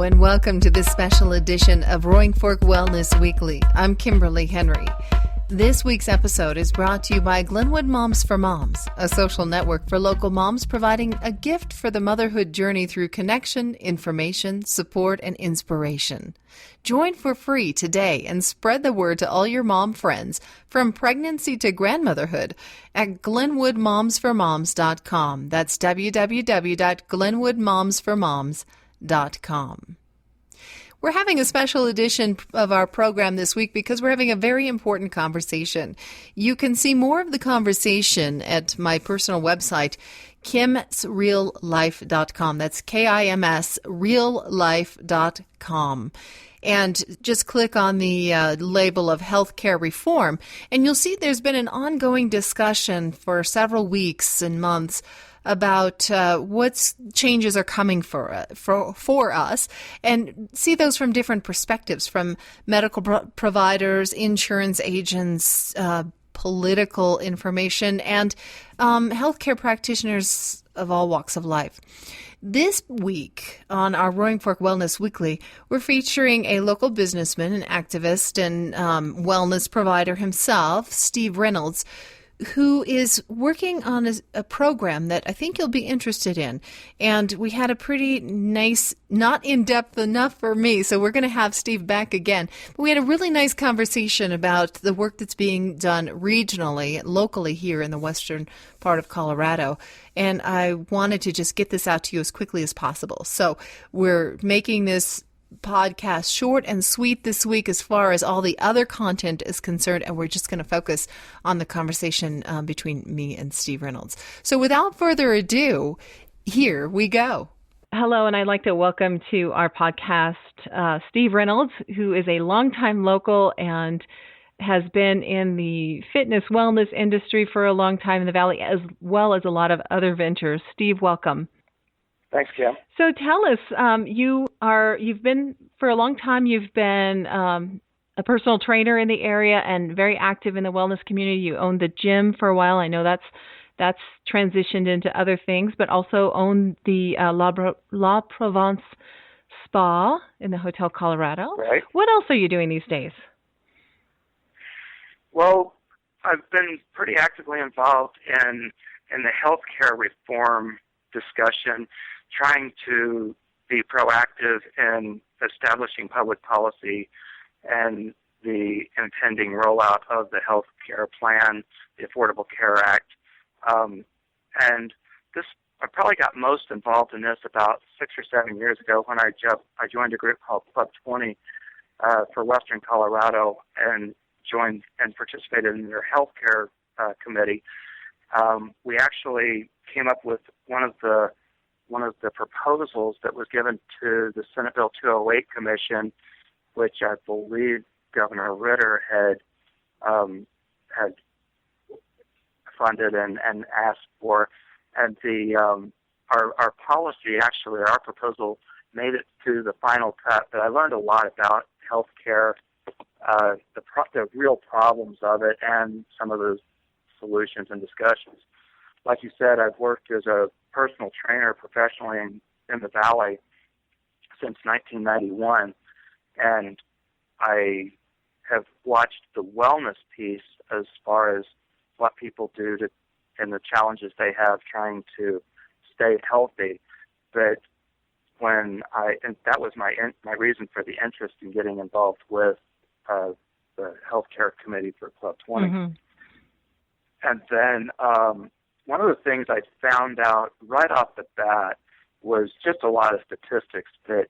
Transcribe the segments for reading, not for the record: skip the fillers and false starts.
and welcome to this special edition of Roaring Fork Wellness Weekly. I'm Kimberly Henry. This week's episode is brought to you by Glenwood Moms for Moms, a social network for local moms providing a gift for the motherhood journey through connection, information, support, and inspiration. Join for free today and spread the word to all your mom friends from pregnancy to grandmotherhood at glenwoodmomsformoms.com. That's www.glenwoodmomsformoms.com. We're having a special edition of our program this week because we're having a very important conversation. You can see more of the conversation at my personal website, kimsreallife.com. That's KIMS reallife.com. And just click on the label of healthcare reform, and you'll see there's been an ongoing discussion for several weeks and months about what changes are coming for us, and see those from different perspectives, from medical providers, insurance agents, political information, and healthcare practitioners of all walks of life. This week on our Roaring Fork Wellness Weekly, we're featuring a local businessman, an activist, and wellness provider himself, Steve Reynolds, who is working on a program that I think you'll be interested in. And we had a pretty nice, not in-depth enough for me, so we're going to have Steve back again. But we had a really nice conversation about the work that's being done regionally, locally here in the western part of Colorado. And I wanted to just get this out to you as quickly as possible. So we're making this podcast short and sweet this week as far as all the other content is concerned, and we're just going to focus on the conversation between me and Steve Reynolds. So without further ado, here we go. Hello, and I'd like to welcome to our podcast Steve Reynolds, who is a longtime local and has been in the fitness wellness industry for a long time in the Valley, as well as a lot of other ventures. Steve, welcome. Thanks, Kim. So tell us, you've been for a long time. You've been a personal trainer in the area and very active in the wellness community. You owned the gym for a while. I know that's transitioned into other things, but also owned the La Provence Spa in the Hotel Colorado. Right. What else are you doing these days? Well, I've been pretty actively involved in the healthcare reform discussion, trying to be proactive in establishing public policy and the impending rollout of the health care plan, the Affordable Care Act. And this, I probably got most involved in this about 6 or 7 years ago when I joined a group called Club 20 for Western Colorado, and joined and participated in their healthcare committee. We actually came up with one of the proposals that was given to the Senate Bill 208 Commission, which I believe Governor Ritter had funded and asked for. And our policy, actually, our proposal made it to the final cut. But I learned a lot about healthcare, the real problems of it, and some of the solutions and discussions. Like you said, I've worked as a personal trainer professionally in the Valley since 1991, and I have watched the wellness piece as far as what people do and the challenges they have trying to stay healthy. But and that was my reason for the interest in getting involved with the healthcare committee for Club 20. Mm-hmm. And then one of the things I found out right off the bat was just a lot of statistics that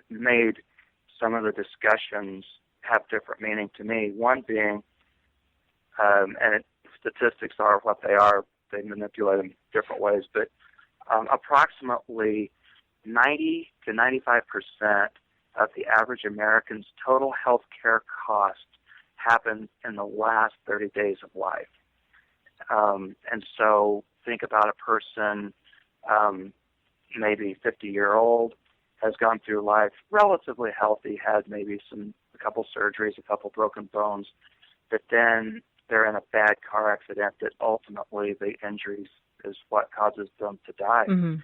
made some of the discussions have different meaning to me. One being, statistics are what they are. They manipulate them different ways, but approximately 90 to 95% of the average American's total health care cost happens in the last 30 days of life. And so think about a person, maybe 50-year-old, has gone through life relatively healthy, had maybe a couple surgeries, a couple broken bones, but then they're in a bad car accident that ultimately the injuries is what causes them to die. Mm-hmm.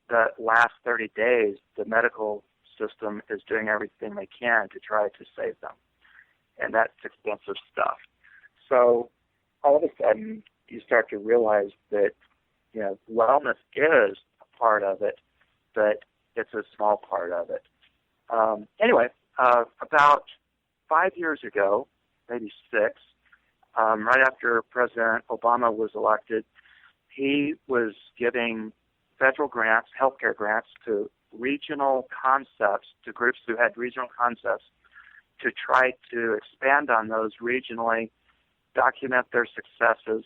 the last 30 days, the medical system is doing everything they can to try to save them. And that's expensive stuff. So all of a sudden, you start to realize that, wellness is a part of it, but it's a small part of it. Anyway, about 5 years ago, maybe 6, right after President Obama was elected, he was giving federal grants, healthcare grants, to regional concepts, to groups who had regional concepts, to try to expand on those regionally, document their successes,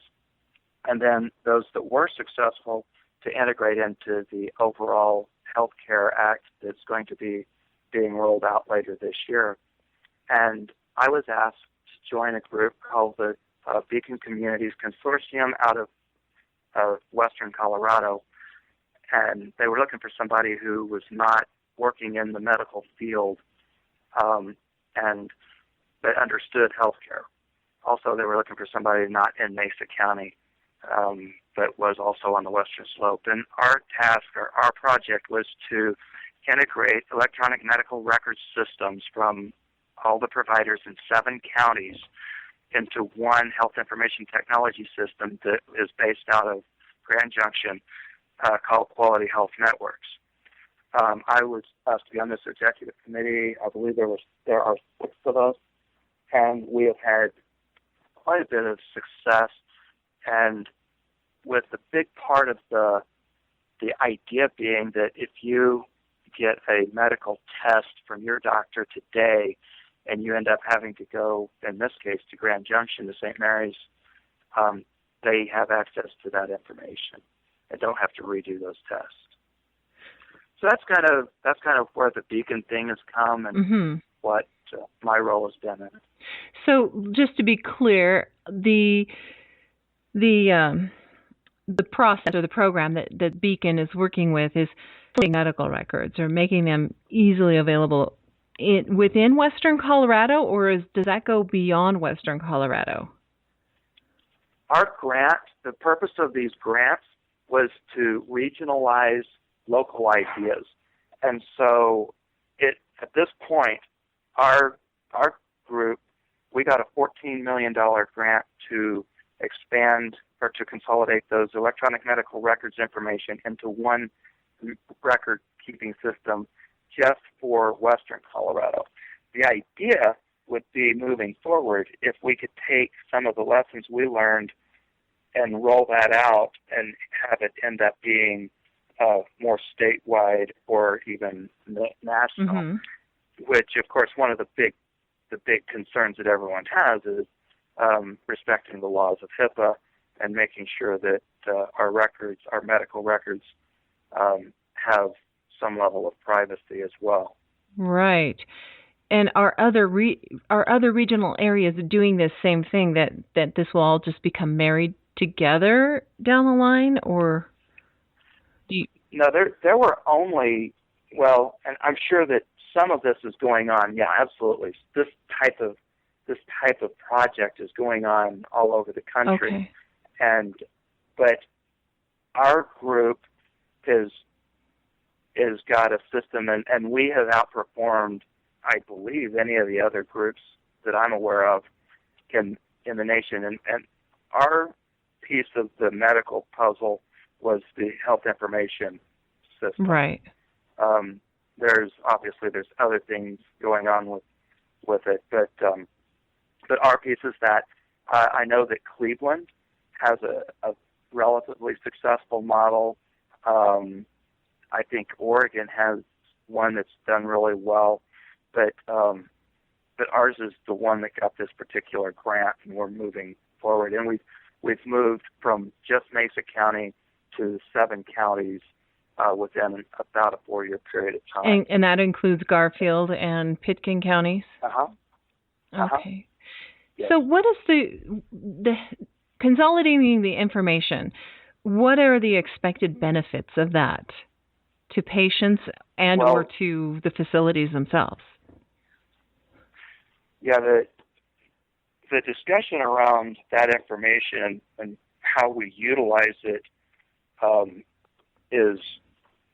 and then those that were successful to integrate into the overall Healthcare Act that's going to be being rolled out later this year. And I was asked to join a group called the Beacon Communities Consortium out of western Colorado, and they were looking for somebody who was not working in the medical field and that understood healthcare. Also, they were looking for somebody not in Mesa County, but was also on the western slope. And our task, or our project, was to integrate electronic medical record systems from all the providers in 7 counties into one health information technology system that is based out of Grand Junction, called Quality Health Networks. I was asked to be on this executive committee. I believe there are 6 of us, and we have had quite a bit of success. And with the big part of the idea being that if you get a medical test from your doctor today, and you end up having to go, in this case, to Grand Junction, to St. Mary's, they have access to that information and don't have to redo those tests. So that's kind of where the Beacon thing has come, and what my role has been in it. So just to be clear, the process or the program that Beacon is working with is taking medical records or making them easily available within Western Colorado, or does that go beyond Western Colorado? Our grant, the purpose of these grants was to regionalize local ideas. And so at this point, our group, we got a $14 million grant to expand or to consolidate those electronic medical records information into one record-keeping system just for Western Colorado. The idea would be, moving forward, if we could take some of the lessons we learned and roll that out and have it end up being more statewide or even national, which, of course, one of the big concerns that everyone has is respecting the laws of HIPAA and making sure that our medical records, have some level of privacy as well. Right. And are other regional areas doing this same thing, that this will all just become married together down the line, or do you... No, there were only, and I'm sure that some of this is going on. Yeah, absolutely. This type of project is going on all over the country. Okay. But our group is got a system, and we have outperformed, I believe, any of the other groups that I'm aware of in the nation. And our piece of the medical puzzle was the health information system. Right. There's other things going on with it, but our piece is that I know that Cleveland has a relatively successful model. I think Oregon has one that's done really well, but ours is the one that got this particular grant, and we're moving forward. And we've moved from just Mesa County to 7 counties within about a 4-year period of time. And that includes Garfield and Pitkin counties? Okay. Yes. So what is the consolidating the information, what are the expected benefits of that to patients and or to the facilities themselves? Yeah, the discussion around that information and how we utilize it is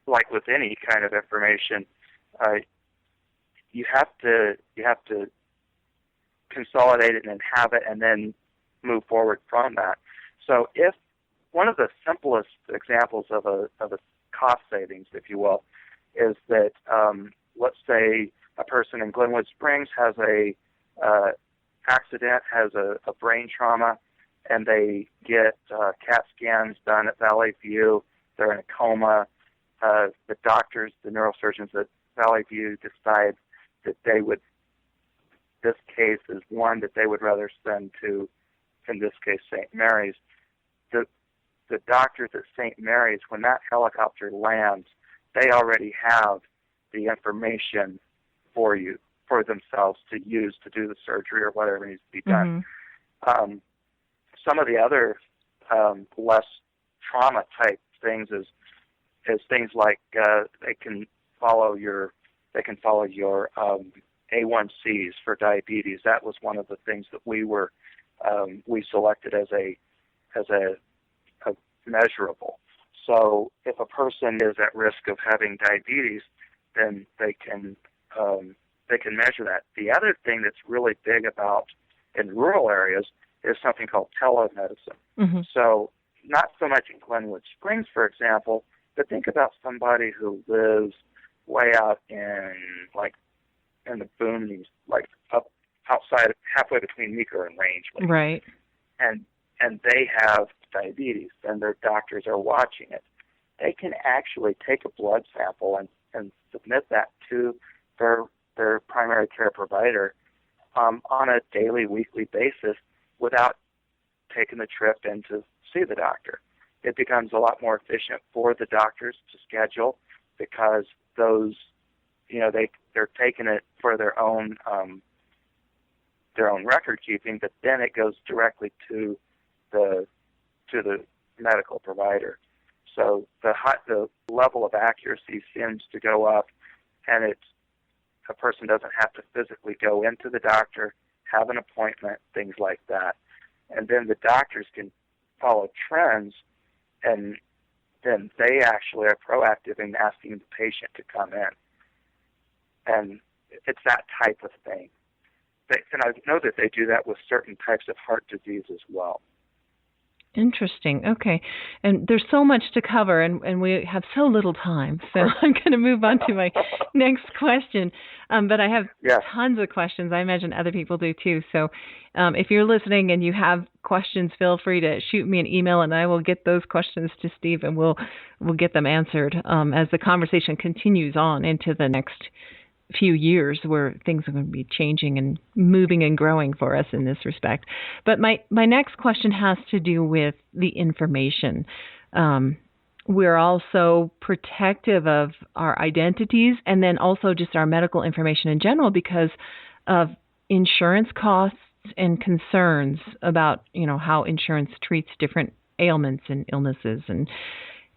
like with any kind of information, you have to consolidate it and have it, and then move forward from that. So, if one of the simplest examples of a cost savings, if you will, is that let's say a person in Glenwood Springs has a accident, has a brain trauma, and they get CAT scans done at Valley View. They're in a coma. The doctors, the neurosurgeons at Valley View decide that this case is one that they would rather send to, in this case, St. Mary's. The doctors at St. Mary's, when that helicopter lands, they already have the information for themselves to use to do the surgery or whatever needs to be done. Mm-hmm. Some of the other less trauma type things is things like they can follow your A1Cs for diabetes. That was one of the things that we selected as a measurable. So if a person is at risk of having diabetes, then they can measure that. The other thing that's really big about in rural areas is something called telemedicine. Mm-hmm. So not so much in Glenwood Springs, for example, but think about somebody who lives way out in the boonies, like up outside, halfway between Meeker and Rangeley. Right. And they have diabetes, and their doctors are watching it. They can actually take a blood sample and submit that to their primary care provider on a daily, weekly basis without taking the trip in to see the doctor. It becomes a lot more efficient for the doctors to schedule because those, they're taking it for their own record keeping, but then it goes directly to the medical provider. So the level of accuracy seems to go up, and a person doesn't have to physically go into the doctor, have an appointment, things like that. And then the doctors can follow trends, and then they actually are proactive in asking the patient to come in. And it's that type of thing. And I know that they do that with certain types of heart disease as well. Interesting. Okay. And there's so much to cover, and we have so little time. So I'm going to move on to my next question. But I have tons of questions. I imagine other people do too. So if you're listening and you have questions, feel free to shoot me an email, and I will get those questions to Steve, and we'll get them answered as the conversation continues on into the next few years, where things are going to be changing and moving and growing for us in this respect. But my next question has to do with the information. We're also protective of our identities and then also just our medical information in general because of insurance costs and concerns about, how insurance treats different ailments and illnesses.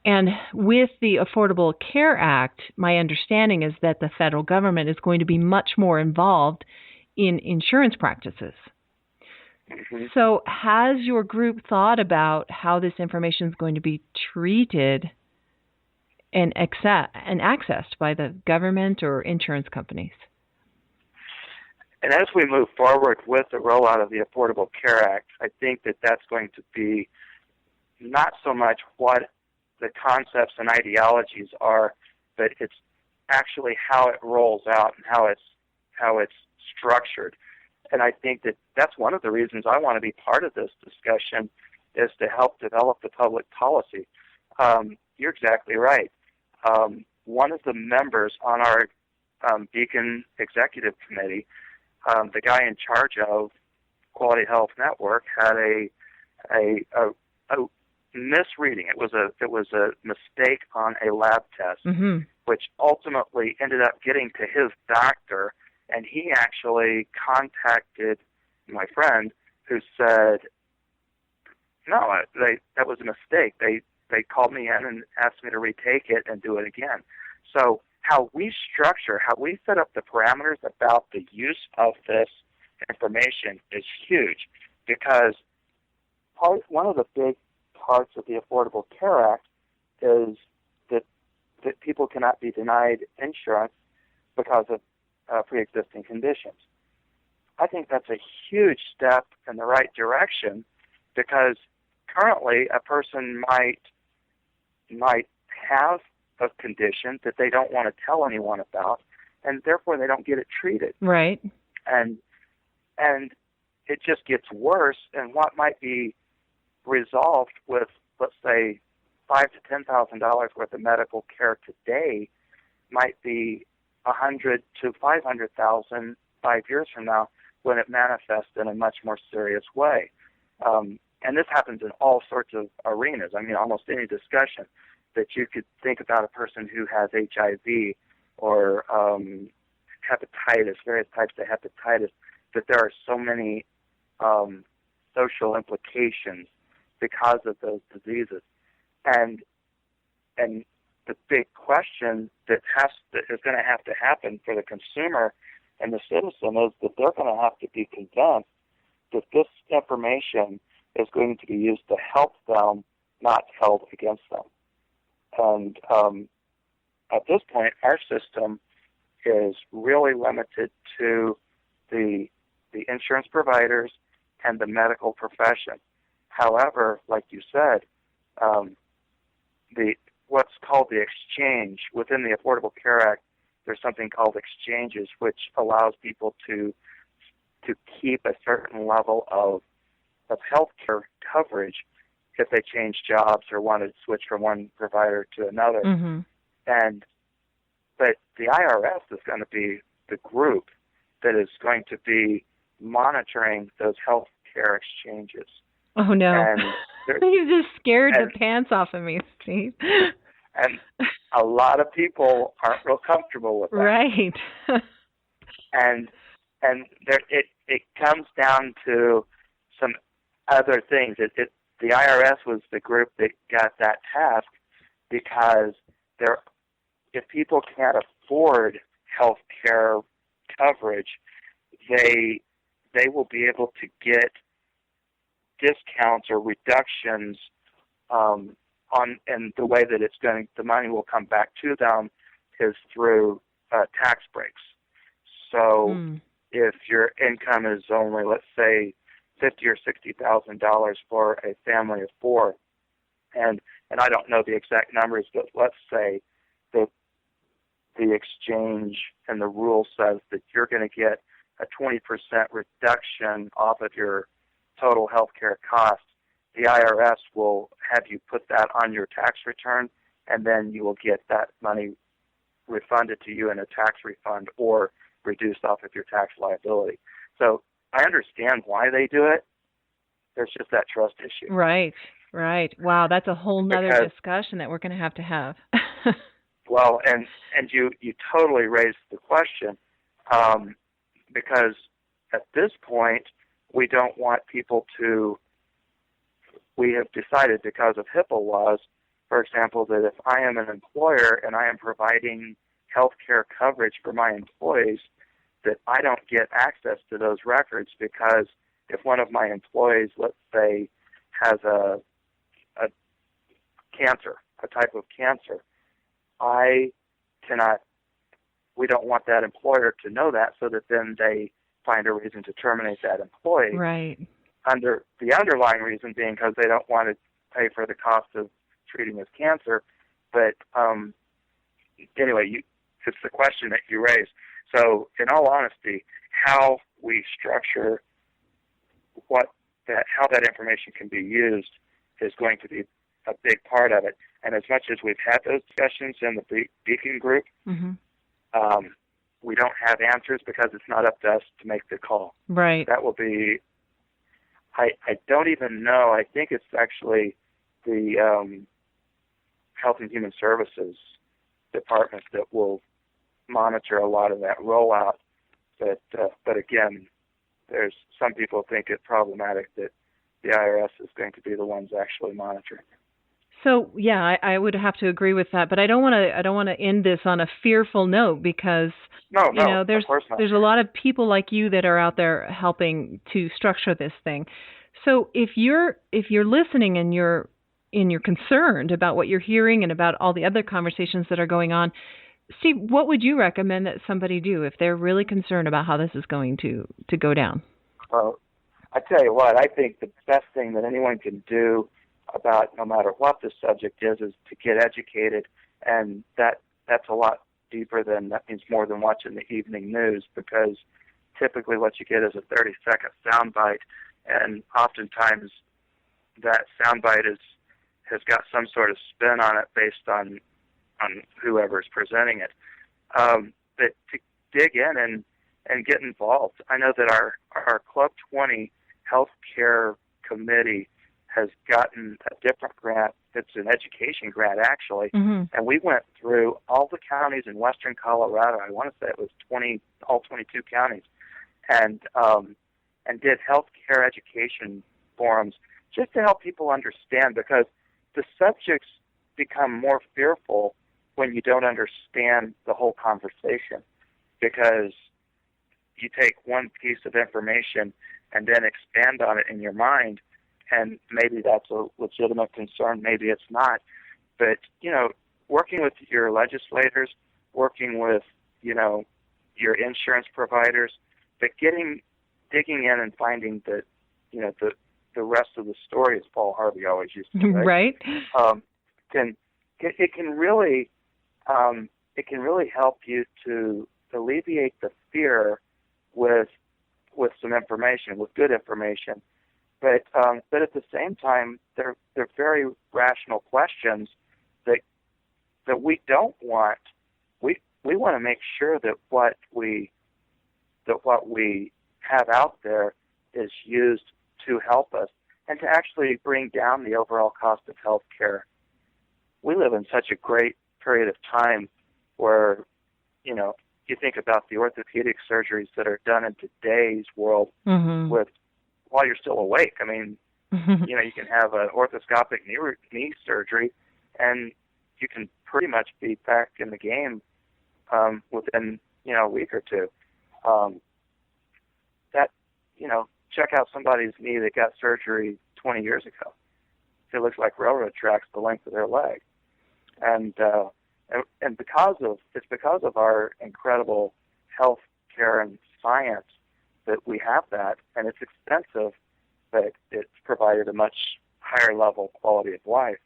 And with the Affordable Care Act, my understanding is that the federal government is going to be much more involved in insurance practices. Mm-hmm. So has your group thought about how this information is going to be treated and accessed by the government or insurance companies? And as we move forward with the rollout of the Affordable Care Act, I think that that's going to be not so much what the concepts and ideologies are, but it's actually how it rolls out and how it's structured. And I think that that's one of the reasons I want to be part of this discussion, is to help develop the public policy. You're exactly right. One of the members on our Beacon Executive Committee, the guy in charge of Quality Health Network, had a misreading. It was a mistake on a lab test, mm-hmm. which ultimately ended up getting to his doctor, and he actually contacted my friend, who said, "No, that was a mistake. They called me in and asked me to retake it and do it again." So how we set up the parameters about the use of this information is huge, because one of the big parts of the Affordable Care Act is that that people cannot be denied insurance because of pre-existing conditions. I think that's a huge step in the right direction, because currently a person might have a condition that they don't want to tell anyone about, and therefore they don't get it treated. Right. And it just gets worse, and what might be resolved with, let's say, $5,000 to $10,000 worth of medical care today might be $100,000 to $500,000 5 years from now, when it manifests in a much more serious way. And this happens in all sorts of arenas. I mean, almost any discussion that you could think about a person who has HIV or hepatitis, various types of hepatitis, that there are so many social implications because of those diseases. And the big question that is going to have to happen for the consumer and the citizen is that they're going to have to be convinced that this information is going to be used to help them, not held against them. And at this point, our system is really limited to the insurance providers and the medical profession. However, like you said, what's called the exchange within the Affordable Care Act, there's something called exchanges, which allows people to keep a certain level of health care coverage if they change jobs or want to switch from one provider to another. Mm-hmm. But the IRS is going to be the group that is going to be monitoring those health care exchanges. Oh, no. And you just scared the pants off of me, Steve. And a lot of people aren't real comfortable with that. Right. and it comes down to some other things. The IRS was the group that got that task because if people can't afford health care coverage, they will be able to get discounts or reductions and the way that the money will come back to them is through tax breaks. So if your income is only, let's say, $50,000 or $60,000 for a family of four, and I don't know the exact numbers, but let's say that the exchange and the rule says that you're going to get a 20% reduction off of your total health care costs, the IRS will have you put that on your tax return, and then you will get that money refunded to you in a tax refund or reduced off of your tax liability. So I understand why they do it. There's just that trust issue. Right. Wow, that's a whole nother discussion that we're going to have. Well, and you totally raised the question, because at this point, we don't want people we have decided because of HIPAA laws, for example, that if I am an employer and I am providing health care coverage for my employees, that I don't get access to those records, because if one of my employees, let's say, has a cancer, a type of cancer, we don't want that employer to know that, so that then they find a reason to terminate that employee. Right. Under the underlying reason being because they don't want to pay for the cost of treating his cancer. But anyway, it's the question that you raised. So in all honesty, how we structure how that information can be used is going to be a big part of it. And as much as we've had those discussions in the Beacon group, mm-hmm. We don't have answers because it's not up to us to make the call. Right. That will be, I don't even know. I think it's actually the Health and Human Services Department that will monitor a lot of that rollout. But again, there's some people think it's problematic that the IRS is going to be the ones actually monitoring. So yeah, I would have to agree with that, but I don't want to end this on a fearful note, because there's a lot of people like you that are out there helping to structure this thing. So if you're listening and you're you're concerned about what you're hearing and about all the other conversations that are going on. Steve, what would you recommend that somebody do if they're really concerned about how this is going to go down? Well, I tell you what, I think the best thing that anyone can do about no matter what the subject is to get educated, and that's a lot deeper than, that means more than watching the evening news, because typically what you get is a 30-second soundbite, and oftentimes that soundbite has got some sort of spin on it based on whoever's presenting it. But to dig in and get involved. I know that our Club 20 healthcare committee has gotten a different grant. It's an education grant, actually. Mm-hmm. And we went through all the counties in western Colorado. I want to say it was all 22 counties, and did healthcare education forums just to help people understand, because the subjects become more fearful when you don't understand the whole conversation, because you take one piece of information and then expand on it in your mind, and maybe that's a legitimate concern, maybe it's not. But, working with your legislators, working with, your insurance providers, but digging in and finding that, the rest of the story, as Paul Harvey always used to say. Right. It can really help you to alleviate the fear with some information, with good information. But at the same time, they're very rational questions that we don't want. We want to make sure that what we have out there is used to help us and to actually bring down the overall cost of health care. We live in such a great period of time where, you think about the orthopedic surgeries that are done in today's world mm-hmm. while you're still awake. I mean, mm-hmm. You can have an orthoscopic knee surgery, and you can pretty much be back in the game within, a week or two. Check out somebody's knee that got surgery 20 years ago. It looks like railroad tracks the length of their leg. And because of our incredible health care and science that we have that, and it's expensive, but it's provided a much higher level quality of life.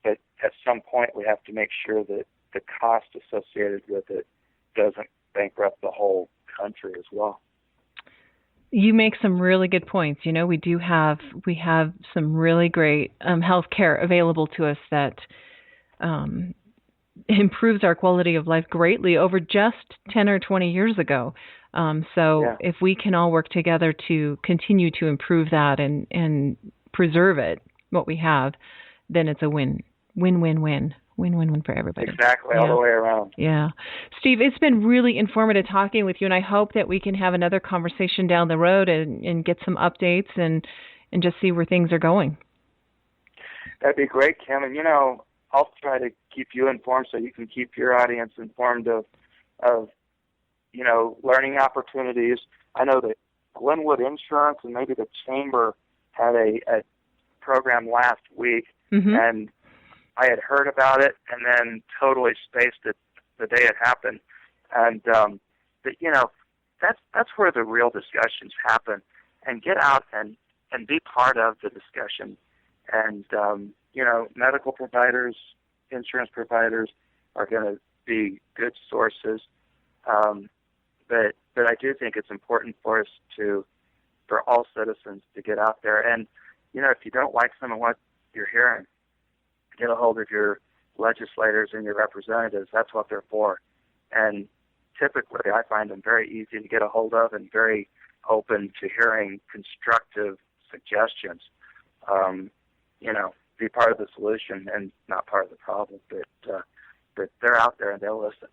But at some point, we have to make sure that the cost associated with it doesn't bankrupt the whole country as well. You make some really good points. We have some really great health care available to us that improves our quality of life greatly over just 10 or 20 years ago. If we can all work together to continue to improve that and preserve it, what we have, then it's a win-win-win for everybody. Exactly, all the way around. Yeah. Steve, it's been really informative talking with you, and I hope that we can have another conversation down the road and get some updates and just see where things are going. That'd be great, Kim. And, I'll try to keep you informed so you can keep your audience informed of learning opportunities. I know that Glenwood Insurance and maybe the Chamber had a program last week, mm-hmm. and I had heard about it and then totally spaced it the day it happened. And that's where the real discussions happen. And get out and be part of the discussion. And medical providers, insurance providers are going to be good sources. But I do think it's important for all citizens to get out there. And if you don't like some of what you're hearing, get a hold of your legislators and your representatives. That's what they're for. And typically I find them very easy to get a hold of and very open to hearing constructive suggestions. Be part of the solution and not part of the problem. But they're out there and they'll listen.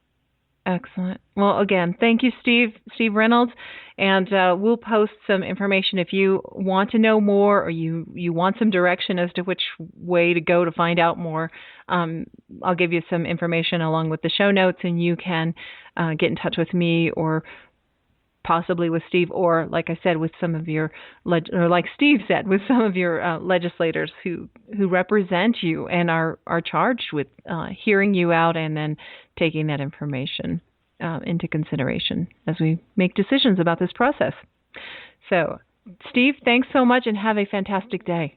Excellent. Well, again, thank you, Steve Reynolds. And we'll post some information if you want to know more or you want some direction as to which way to go to find out more. I'll give you some information along with the show notes, and you can get in touch with me or possibly with Steve, or like I said, with some of your, or like Steve said, with some of your legislators who represent you and are charged with hearing you out and then taking that information into consideration as we make decisions about this process. So, Steve, thanks so much and have a fantastic day.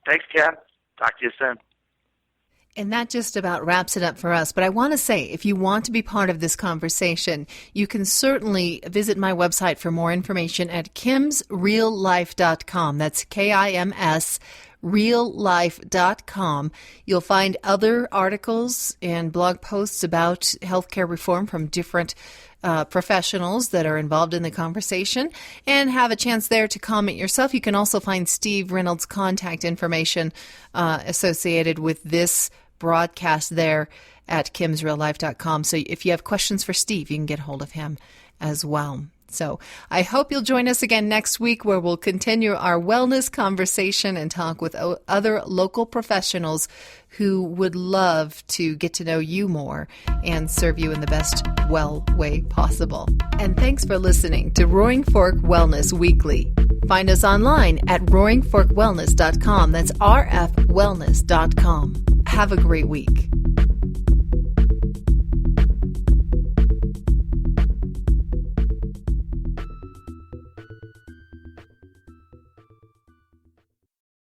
Thanks, Kat. Talk to you soon. And that just about wraps it up for us. But I want to say, if you want to be part of this conversation, you can certainly visit my website for more information at kimsreallife.com. That's KIMS, reallife.com. You'll find other articles and blog posts about healthcare reform from different professionals that are involved in the conversation, and have a chance there to comment yourself. You can also find Steve Reynolds' contact information associated with this broadcast there at kimsreallife.com. So if you have questions for Steve, you can get hold of him as well. So I hope you'll join us again next week, where we'll continue our wellness conversation and talk with other local professionals who would love to get to know you more and serve you in the best well way possible. And thanks for listening to Roaring Fork Wellness Weekly. Find us online at roaringforkwellness.com. That's rfwellness.com. Have a great week.